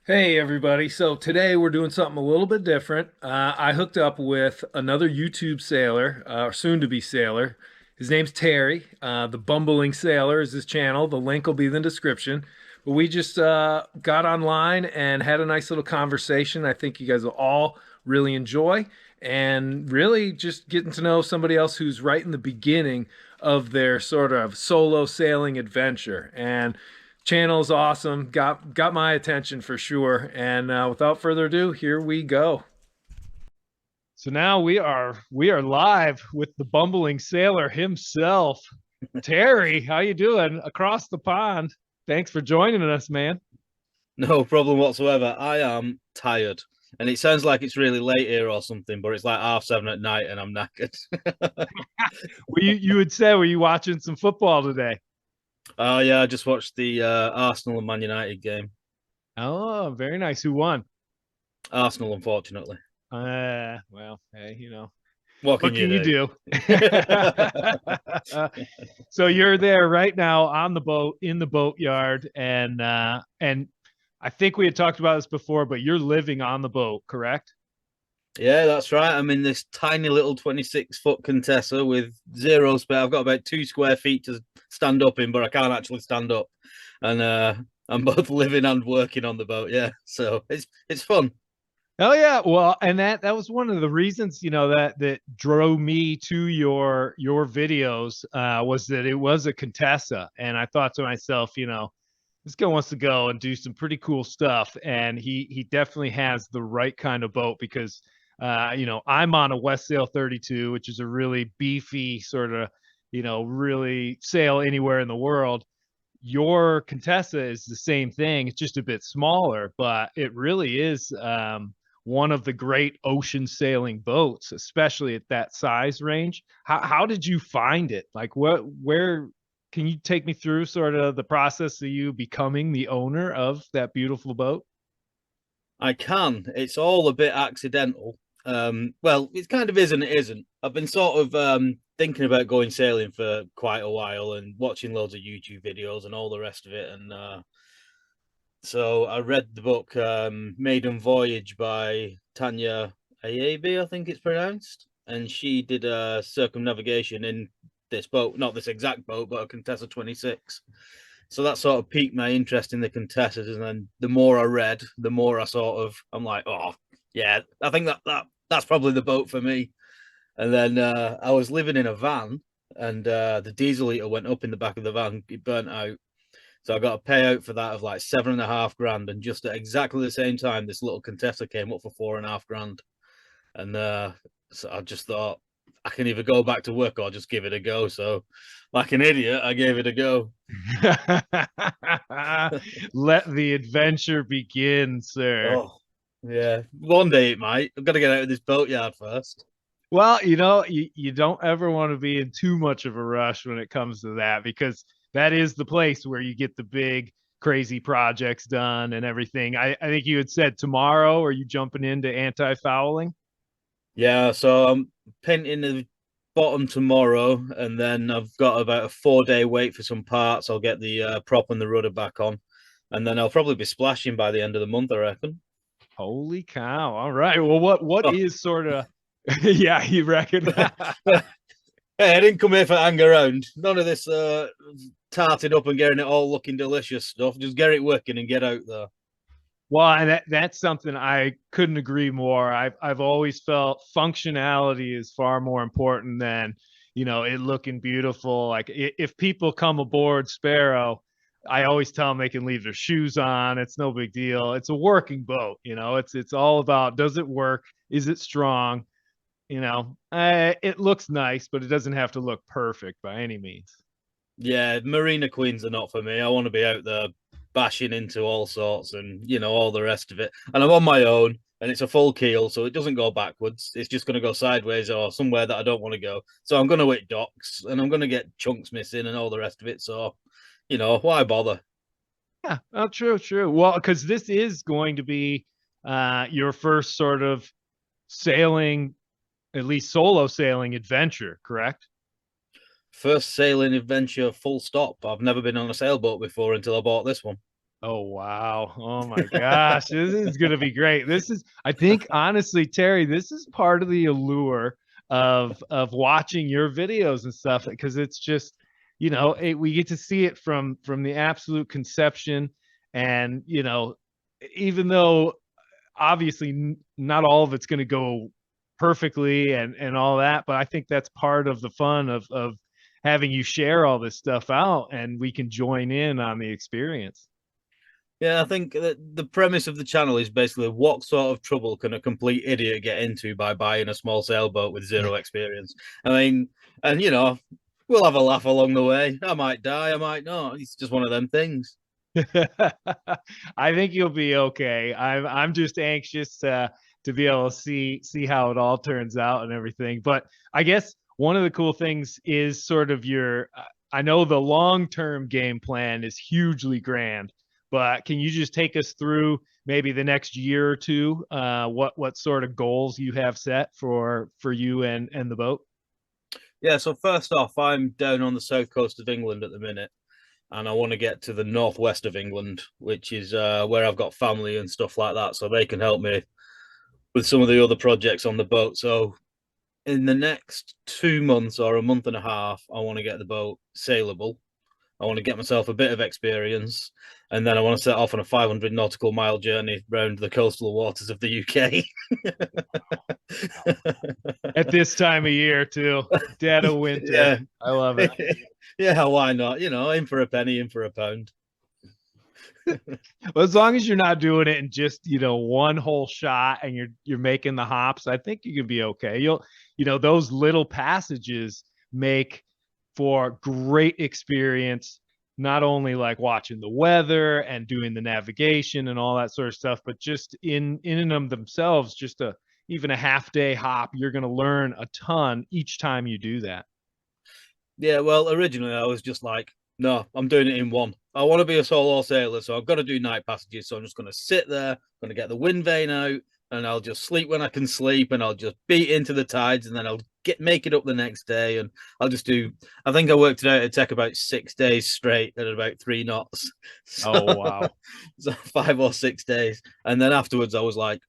Hey everybody. So today we're doing something a little bit different. I hooked up with another YouTube sailor, or soon to be sailor. His name's Tery. The Bumbling Sailor is his channel. The link will be in the description. But we just got online and had a nice little conversation. I think you guys will all really enjoy and really just getting to know somebody else who's right in the beginning of their sort of solo sailing adventure. And channel's awesome. Got my attention for sure. And without further ado, here we go. So now we are live with the bumbling sailor himself, Tery. How you doing across the pond? Thanks for joining us, man. No problem whatsoever. I am tired. And it sounds like it's really late here or something, but it's like 7:30 at night and I'm knackered. You had said, were you watching some football today? Oh yeah, I just watched the Arsenal and Man United game. Oh, very nice. Who won? Arsenal, unfortunately. Well, hey, What what can you can you do? do? So you're there right now on the boat in the boatyard, and I think we had talked about this before, but you're living on the boat, correct? Yeah, that's right. I'm in this tiny little 26-foot Contessa with zero spare. I've got about 2 square feet to stand up in, but I can't actually stand up. And I'm both living and working on the boat. Yeah, so it's fun. Oh yeah, well, and that was one of the reasons, that drove me to your videos was that it was a Contessa, and I thought to myself, this guy wants to go and do some pretty cool stuff, and he definitely has the right kind of boat because I'm on a West Sail 32, which is a really beefy sort of, really sail anywhere in the world. Your Contessa is the same thing. It's just a bit smaller, but it really is one of the great ocean sailing boats, especially at that size range. How did you find it? Like, where can you take me through sort of the process of you becoming the owner of that beautiful boat? I can. It's all a bit accidental. Well, it kind of is and it isn't. I've been sort of thinking about going sailing for quite a while and watching loads of YouTube videos and all the rest of it. And so I read the book Maiden Voyage by Tanya Ayabi, I think it's pronounced. And she did a circumnavigation in this boat, not this exact boat, but a Contessa 26. So that sort of piqued my interest in the Contessas. And then the more I read, the more I'm like, oh, yeah, I think that's probably the boat for me. And then I was living in a van and the diesel heater went up in the back of the van, it burnt out. So I got a payout for that of like 7.5 grand, and just at exactly the same time, this little Contessa came up for 4.5 grand, and so I just thought I can either go back to work or just give it a go. So, like an idiot, I gave it a go. Let the adventure begin, sir. Oh, yeah, one day it might. I've got to get out of this boatyard first. Well, you don't ever want to be in too much of a rush when it comes to that because that is the place where you get the big, crazy projects done and everything. I think you had said tomorrow, are you jumping into anti-fouling? Yeah, so I'm painting the bottom tomorrow, and then I've got about a 4 day wait for some parts. I'll get the prop and the rudder back on, and then I'll probably be splashing by the end of the month, I reckon. Holy cow. All right. Well, what Oh, is sort of yeah, you reckon? hey, I didn't come here for hang around. None of this tarting up and getting it all looking delicious stuff. Just get it working and get out there. Well, and that's something I couldn't agree more. I've always felt functionality is far more important than, it looking beautiful. Like if people come aboard Sparrow, I always tell them they can leave their shoes on. It's no big deal. It's a working boat, It's all about, does it work? Is it strong? It looks nice, but it doesn't have to look perfect by any means. Yeah, Marina Queens are not for me. I want to be out there bashing into all sorts and all the rest of it. And I'm on my own and it's a full keel, so it doesn't go backwards. It's just going to go sideways or somewhere that I don't want to go. So I'm going to hit docks and I'm going to get chunks missing and all the rest of it. So, why bother? Yeah, oh, true, true. Well, because this is going to be your first sort of sailing, at least solo sailing adventure, correct? First sailing adventure, full stop. I've never been on a sailboat before until I bought this one. Oh wow. Oh my gosh. This is gonna be great. This is I think honestly, Terry, this is part of the allure of watching your videos and stuff because it's just, we get to see it from the absolute conception and, even though obviously not all of it's going to go perfectly and all that, but I think that's part of the fun of having you share all this stuff out and we can join in on the experience. Yeah, I think that the premise of the channel is basically what sort of trouble can a complete idiot get into by buying a small sailboat with zero experience? I mean, and we'll have a laugh along the way. I might die, I might not. It's just one of them things. I think you'll be okay. I'm just anxious to be able to see how it all turns out and everything. But I guess one of the cool things is sort of your. I know the long term game plan is hugely grand, but can you just take us through maybe the next year or two? What sort of goals you have set for you and the boat? Yeah, so first off, I'm down on the south coast of England at the minute, and I want to get to the northwest of England, which is where I've got family and stuff like that, so they can help me with some of the other projects on the boat. So in the next 2 months or a month and a half, I want to get the boat sailable. I want to get myself a bit of experience, and then I want to set off on a 500 nautical mile journey around the coastal waters of the UK. At this time of year too, dead of winter. Yeah, I love it. yeah. Why not? In for a penny, in for a pound. Well, as long as you're not doing it in just, one whole shot and you're making the hops, I think you can be okay. Those little passages make for great experience, not only like watching the weather and doing the navigation and all that sort of stuff, but just in and of themselves, just a even a half day hop, you're going to learn a ton each time you do that. Yeah, well, originally I was just like, no, I'm doing it in one. I want to be a solo sailor, so I've got to do night passages. So I'm just going to sit there, going to get the wind vane out, and I'll just sleep when I can sleep, and I'll just beat into the tides, and then I'll make it up the next day, and I'll just do. I think I worked it out. It'd take about 6 days straight at about 3 knots, so Oh, wow. so 5 or 6 days, and then afterwards I was like,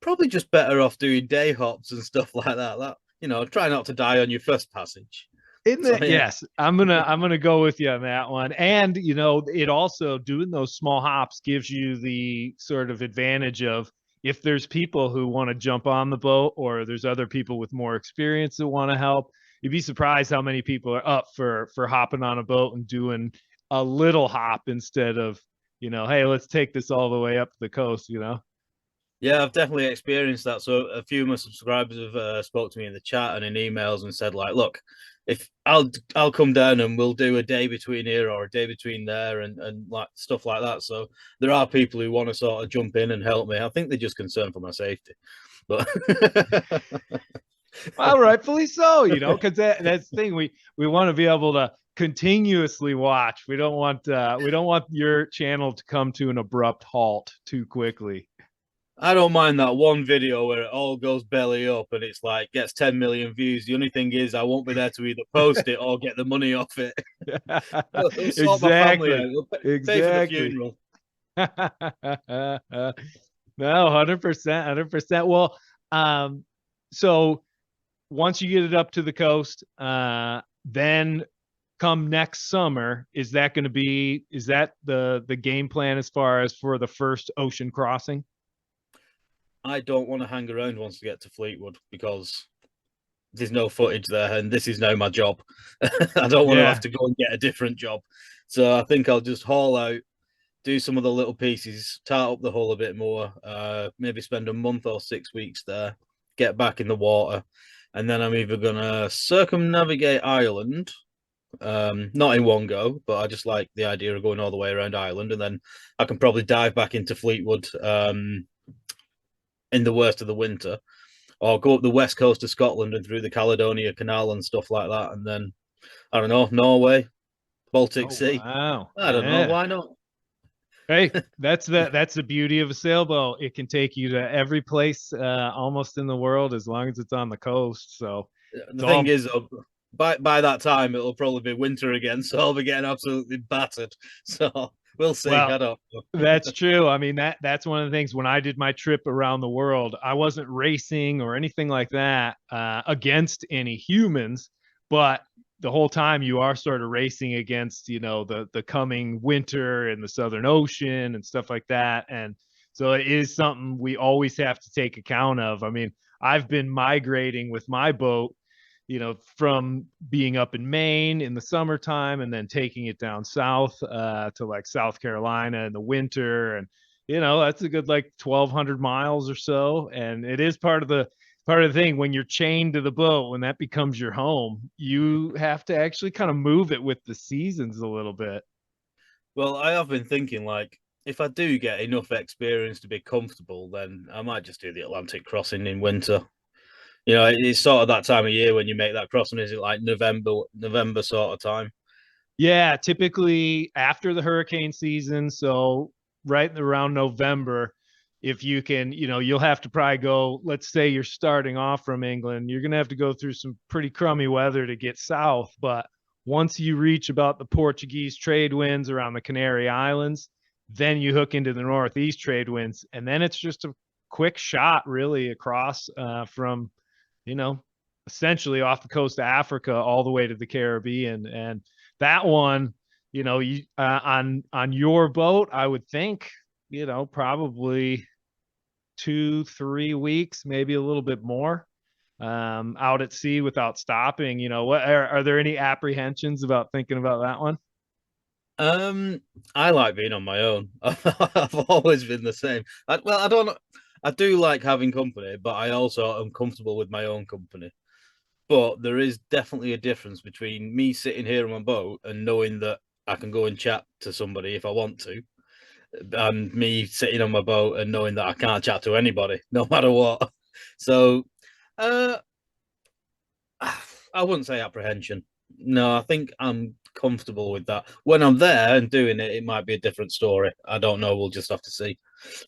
probably just better off doing day hops and stuff like that. Try not to die on your first passage. In So the yeah, yes, I'm gonna go with you on that one. And it also doing those small hops gives you the sort of advantage of if there's people who want to jump on the boat or there's other people with more experience that want to help. You'd be surprised how many people are up for hopping on a boat and doing a little hop instead of, hey, let's take this all the way up the coast. yeah, I've definitely experienced that. So a few of my subscribers have spoke to me in the chat and in emails and said like, look, if I'll come down and we'll do a day between here or a day between there and like stuff like that. So there are people who want to sort of jump in and help me. I think they're just concerned for my safety, but Well, rightfully so, because that's the thing. We want to be able to continuously watch. We don't want your channel to come to an abrupt halt too quickly. I don't mind that one video where it all goes belly up and it's like gets 10 million views. The only thing is I won't be there to either post it or get the money off it. It'll sort my family out. Exactly. It'll pay for the Exactly. funeral. No, 100%, 100%. Well, so once you get it up to the coast, then come next summer, is that the game plan as far as for the first ocean crossing? I don't want to hang around once we get to Fleetwood because there's no footage there, and this is now my job. I don't want to have Yeah. to go and get a different job. So I think I'll just haul out, do some of the little pieces, tart up the hull a bit more, maybe spend a month or 6 weeks there, get back in the water, and then I'm either gonna circumnavigate Ireland, not in one go, but I just like the idea of going all the way around Ireland, and then I can probably dive back into Fleetwood in the worst of the winter, or go up the west coast of Scotland and through the Caledonia Canal and stuff like that, and then I don't know, Norway, Baltic Oh Sea. wow. I don't know, Yeah. why not? Hey, that's the beauty of a sailboat. It can take you to every place almost in the world as long as it's on the coast. So it's The thing all is, by that time it'll probably be winter again, so I'll be getting absolutely battered. So We'll see. Well, I don't know. that's true. I mean, that's one of the things when I did my trip around the world, I wasn't racing or anything like that against any humans, but the whole time you are sort of racing against, the coming winter in the Southern Ocean and stuff like that. And so it is something we always have to take account of. I mean, I've been migrating with my boat, from being up in Maine in the summertime and then taking it down south to like South Carolina in the winter. And, that's a good like 1,200 miles or so. And it is part of the thing when you're chained to the boat, when that becomes your home, you have to actually kind of move it with the seasons a little bit. Well, I have been thinking like if I do get enough experience to be comfortable, then I might just do the Atlantic crossing in winter. It's sort of that time of year when you make that crossing. Is it like November sort of time? Yeah, typically after the hurricane season, so right around November, if you can, you'll have to probably go, let's say you're starting off from England, you're going to have to go through some pretty crummy weather to get south, but once you reach about the Portuguese trade winds around the Canary Islands, then you hook into the northeast trade winds, and then it's just a quick shot really across from, you know, essentially off the coast of Africa all the way to the Caribbean. And that one, you on your boat, I would think, probably 2 3 weeks, maybe a little bit more, out at sea without stopping. What are there any apprehensions about thinking about that one? Um, I like being on my own. I've always been the same. Well, I don't. I do like having company, but I also am comfortable with my own company. But there is definitely a difference between me sitting here on my boat and knowing that I can go and chat to somebody if I want to, and me sitting on my boat and knowing that I can't chat to anybody no matter what. So, uh, I wouldn't say apprehension. No, I think I'm comfortable with that. When I'm there and doing it, it might be a different story. I don't know. We'll just have to see.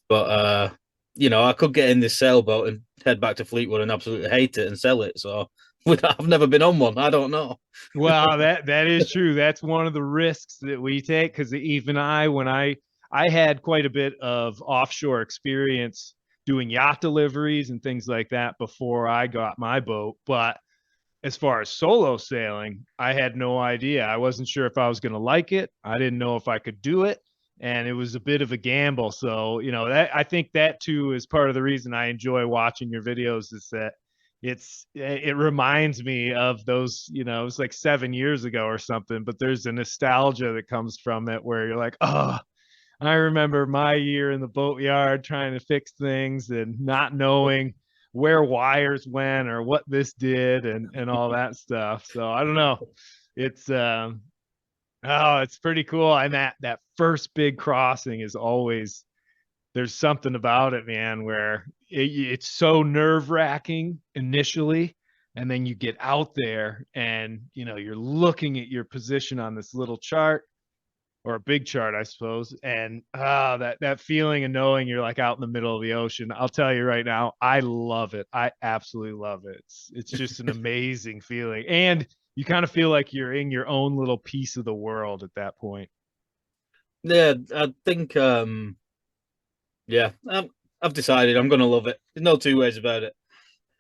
But I could get in this sailboat and head back to Fleetwood and absolutely hate it and sell it. So I've never been on one. I don't know. Well, that is true. That's one of the risks that we take because even when I had quite a bit of offshore experience doing yacht deliveries and things like that before I got my boat. But as far as solo sailing, I had no idea. I wasn't sure if I was going to like it. I didn't know if I could do it, and it was a bit of a gamble. So, that I think that too is part of the reason I enjoy watching your videos is that it reminds me of those, it was like 7 years ago or something, but there's a nostalgia that comes from it where you're like, oh, I remember my year in the boatyard trying to fix things and not knowing where wires went or what this did and all that stuff. So I don't know. It's it's pretty cool. And that first big crossing is always there's something about it, man, where it's so nerve-wracking initially, and then you get out there and you're looking at your position on this little chart or a big chart, I suppose. And that feeling of knowing you're like out in the middle of the ocean. I'll tell you right now, I love it. I absolutely love it. It's just an amazing feeling. And you kind of feel like you're in your own little piece of the world at that point. Yeah, I think yeah, I've decided I'm gonna love it. There's no two ways about it.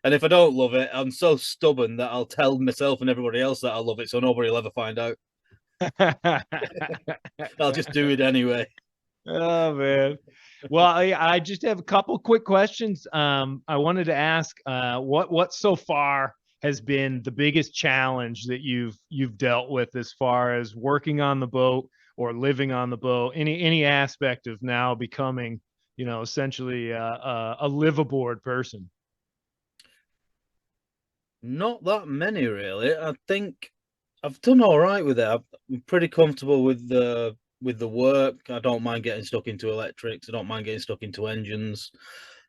And if I don't love it, I'm so stubborn that I'll tell myself and everybody else that I love it, so nobody will ever find out. I'll just do it anyway. Oh man. Well, I just have a couple quick questions. I wanted to ask, what so far has been the biggest challenge that you've dealt with as far as working on the boat or living on the boat? Any aspect of now becoming, essentially a live aboard person. Not that many, really. I think I've done all right with it. I'm pretty comfortable with the work. I don't mind getting stuck into electrics. I don't mind getting stuck into engines.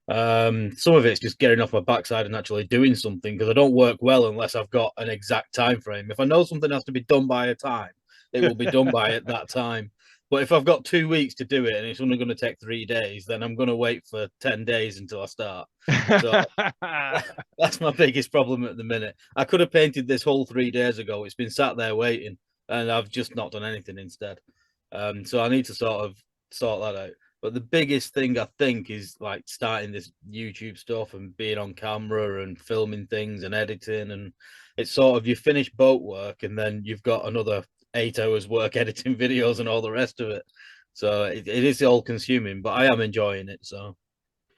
Some of it's just getting off my backside and actually doing something because I don't work well unless I've got an exact time frame. If I know something has to be done by a time, it will be done by at that time. But if I've got 2 weeks to do it and it's only going to take 3 days, then I'm going to wait for 10 days until I start. So that's my biggest problem at the minute. I could have painted this whole 3 days ago. It's been sat there waiting, and I've just not done anything instead. So I need to sort of sort that out. But the biggest thing I think is like starting this YouTube stuff and being on camera and filming things and editing. And it's sort of you finish boat work and then you've got another 8 hours work editing videos and all the rest of it. So it is all consuming, but I am enjoying it. So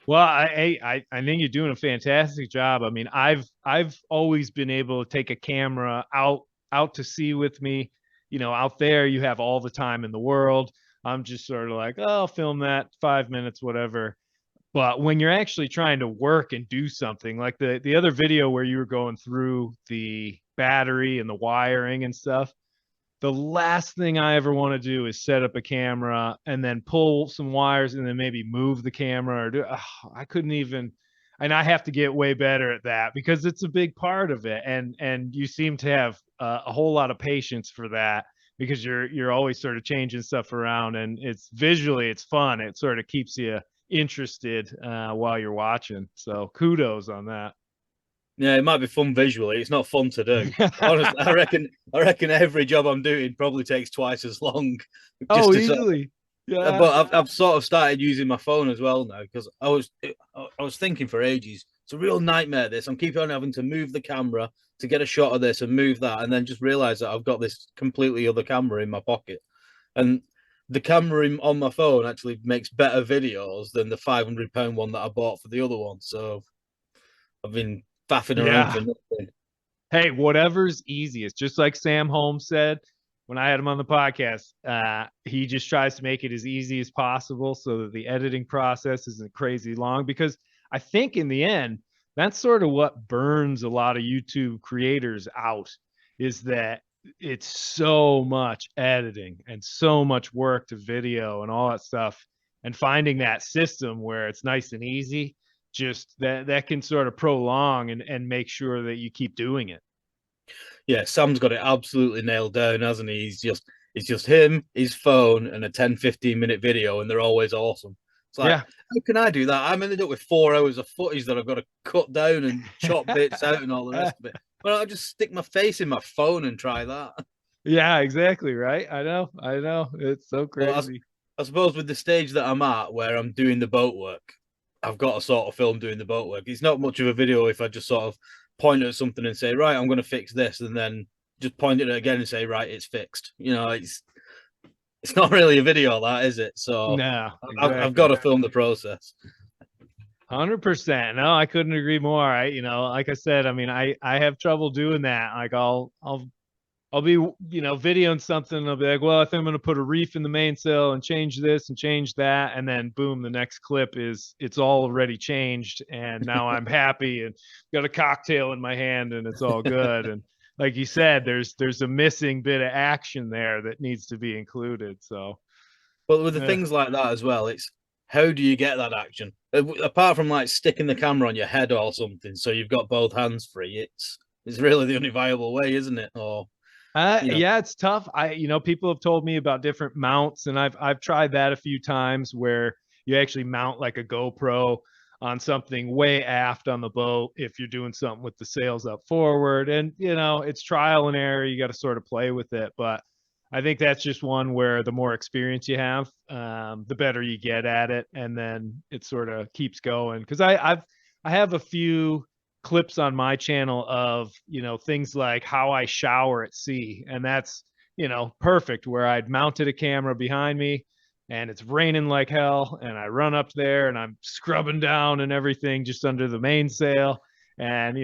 Well, I think you're doing a fantastic job. I mean, I've always been able to take a camera out to sea with me. You know, out there you have all the time in the world. I'm just sort of like, oh, I'll film that 5 minutes, whatever. But when you're actually trying to work and do something, like the other video where you were going through the battery and the wiring and stuff, the last thing I ever want to do is set up a camera and then pull some wires and then maybe move the camera or do. I couldn't even, and I have to get way better at that because it's a big part of it. And you seem to have a whole lot of patience for that because you're always sort of changing stuff around, and it's visually it's fun. It sort of keeps you interested while you're watching. So kudos on that. yeah, it might be fun visually. It's not fun to do. Honestly, I reckon every job I'm doing probably takes twice as long just Oh, to sort easily. but Yeah. I've sort of started using my phone as well now because I was thinking for ages. It's a real nightmare. This I'm keeping on having to move the camera to get a shot of this and move that, and then just realize that I've got this completely other camera in my pocket, and the camera on my phone actually makes better videos than the £500 one that I bought for the other one. So I've been faffing around for Yeah. nothing. Hey, whatever's easiest. Just like Sam Holmes said when I had him on the podcast, he just tries to make it as easy as possible so that the editing process isn't crazy long. Because I think in the end, that's sort of what burns a lot of YouTube creators out is that it's so much editing and so much work to video and all that stuff. And finding that system where it's nice and easy, just that can sort of prolong and make sure that you keep doing it. Yeah, Sam's got it absolutely nailed down, hasn't he? It's just him, his phone, and a 10-15 minute video, and they're always awesome. It's like, Yeah. how can I do that? I'm ended up with 4 hours of footage that I've got to cut down and chop bits out and all the rest of it. Well, I'll just stick my face in my phone and try that. Yeah, exactly, right? I know. It's so So crazy. I suppose with the stage that I'm at where I'm doing the boat work, I've got to sort of film doing the boat work. It's not much of a video if I just sort of point at something and say, right, I'm going to fix this, and then just point at it again and say, right, it's fixed. It's not really a video, that is it? So No, I've got exactly. to film the process. 100%. No, I couldn't agree more. Like I said, I mean, I have trouble doing that. Like I'll be, videoing something. And I'll be like, well, I think I'm going to put a reef in the mainsail and change this and change that. And then boom, the next clip is it's all already changed. And now I'm happy and got a cocktail in my hand and it's all good. And like you said, there's a missing bit of action there that needs to be included. So, But with the yeah. things like that as well, it's how do you get that action? Apart from like sticking the camera on your head or something, so you've got both hands free. It's really the only viable way, isn't it? Or you know, Yeah, it's tough. People have told me about different mounts, and I've tried that a few times where you actually mount like a GoPro on something way aft on the boat if you're doing something with the sails up forward. And it's trial and error. You got to sort of play with it, but I think that's just one where the more experience you have, the better you get at it, and then it sort of keeps going. Because I have a few clips on my channel of things like how I shower at sea, and that's perfect where I'd mounted a camera behind me and it's raining like hell and I run up there and I'm scrubbing down and everything just under the mainsail, and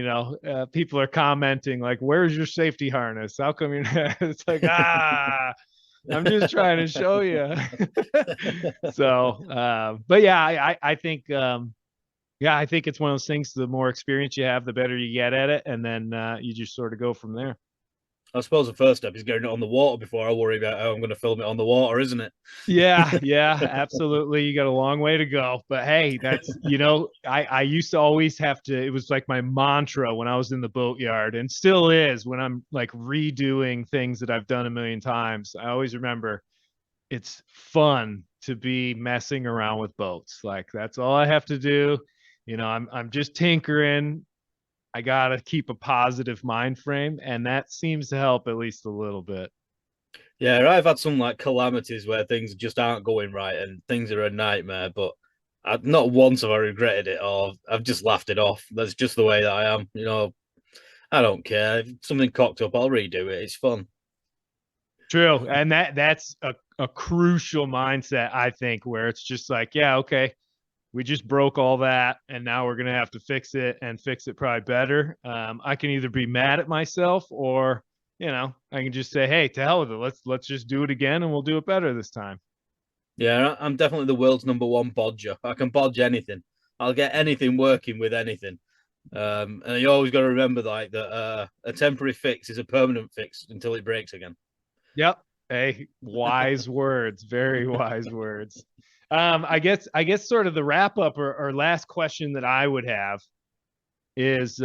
people are commenting like, where's your safety harness, how come you're not? It's like, I'm just trying to show you. So but yeah, I think yeah, I think it's one of those things. The more experience you have, the better you get at it, and then you just sort of go from there. I suppose the first step is getting it on the water before I worry about how I'm going to film it on the water, isn't it? Yeah, yeah, absolutely. You got a long way to go, but hey, that's I used to always have to. It was like my mantra when I was in the boatyard, and still is when I'm like redoing things that I've done a million times. I always remember it's fun to be messing around with boats. Like that's all I have to do. I'm just tinkering. I gotta keep a positive mind frame, and that seems to help at least a little bit. Yeah, I've had some like calamities where things just aren't going right and things are a nightmare, but not once have I regretted it or I've just laughed it off. That's just the way that I am. I don't care. If something cocked up, I'll redo it. It's fun. True. And that's a crucial mindset, I think, where it's just like, yeah, okay, we just broke all that and now we're gonna have to fix it and fix it probably better. I can either be mad at myself or I can just say, hey, to hell with it. Let's just do it again and we'll do it better this time. Yeah, I'm definitely the world's number one bodger. I can bodge anything. I'll get anything working with anything. And you always got to remember like that a temporary fix is a permanent fix until it breaks again. Yep. Hey, wise words, very wise words. I guess sort of the wrap up or last question that I would have is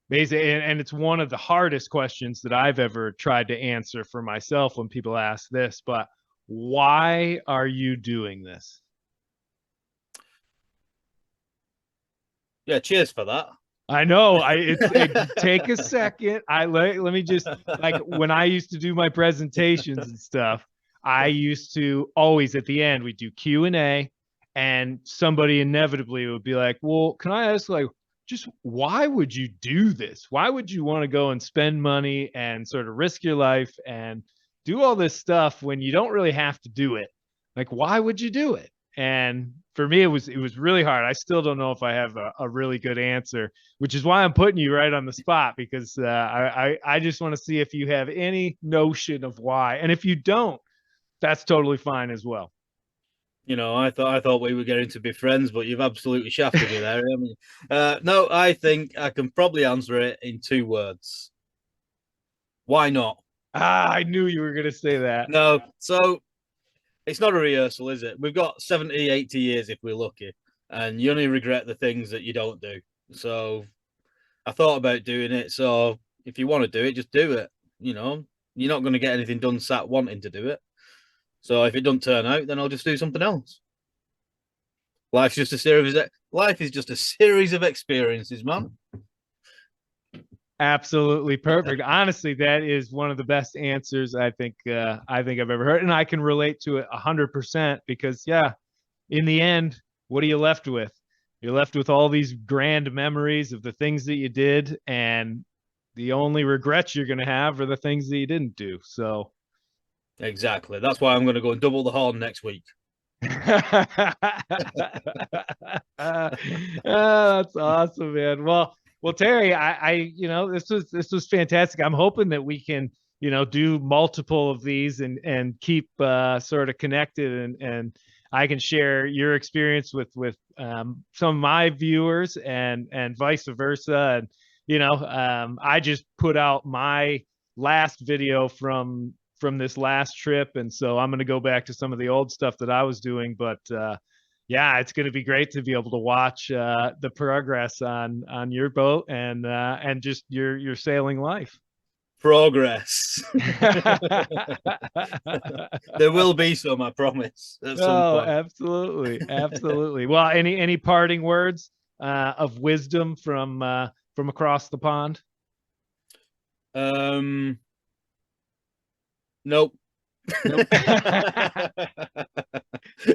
basically, and it's one of the hardest questions that I've ever tried to answer for myself when people ask this, but why are you doing this? Yeah, cheers for that. I know. Take a second. Let me just like when I used to do my presentations and stuff, I used to always at the end we do Q&A and somebody inevitably would be like, "Well, can I ask like just why would you do this? Why would you want to go and spend money and sort of risk your life and do all this stuff when you don't really have to do it? Like why would you do it?" And for me, it was really hard. I still don't know if I have a really good answer, which is why I'm putting you right on the spot because I just want to see if you have any notion of why, and if you don't, that's totally fine as well. I thought we were getting to be friends, but you've absolutely shafted me there. No, I think I can probably answer it in 2 words. Why not? I knew you were gonna say that. No, so it's not a rehearsal, is it? We've got 70, 80 years if we're lucky, and you only regret the things that you don't do. So I thought about doing it. So if you want to do it, just do it. You know, you're not going to get anything done sat wanting to do it. So if it doesn't turn out, then I'll just do something else. Life is just a series of experiences, man. Absolutely perfect. Honestly, that is one of the best answers I think I've ever heard, and I can relate to it 100% because yeah, in the end, what are you left with? You're left with all these grand memories of the things that you did, and the only regrets you're going to have are the things that you didn't do. So, Exactly. That's why I'm going to go and double the horn next week. That's awesome, man. Well, Tery, this was fantastic. I'm hoping that we can, do multiple of these and keep sort of connected and I can share your experience with some of my viewers and vice versa. And I just put out my last video from this last trip, and so I'm going to go back to some of the old stuff that I was doing. But yeah, it's going to be great to be able to watch the progress on your boat and just your sailing life. Progress. There will be some, I promise, at some Oh, point. absolutely, absolutely. Well, any parting words of wisdom from across the pond? Nope. Nope.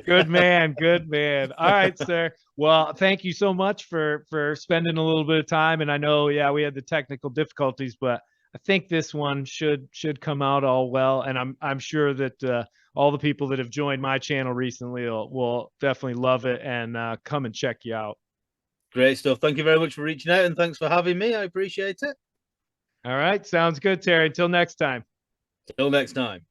Good man, good man. All right, sir. Well, thank you so much for spending a little bit of time. And I know, yeah, we had the technical difficulties, but I think this one should come out all well. And I'm sure that all the people that have joined my channel recently will definitely love it and come and check you out. Great stuff. Thank you very much for reaching out and thanks for having me. I appreciate it. All right, sounds good, Tery. Until next time. Till next time.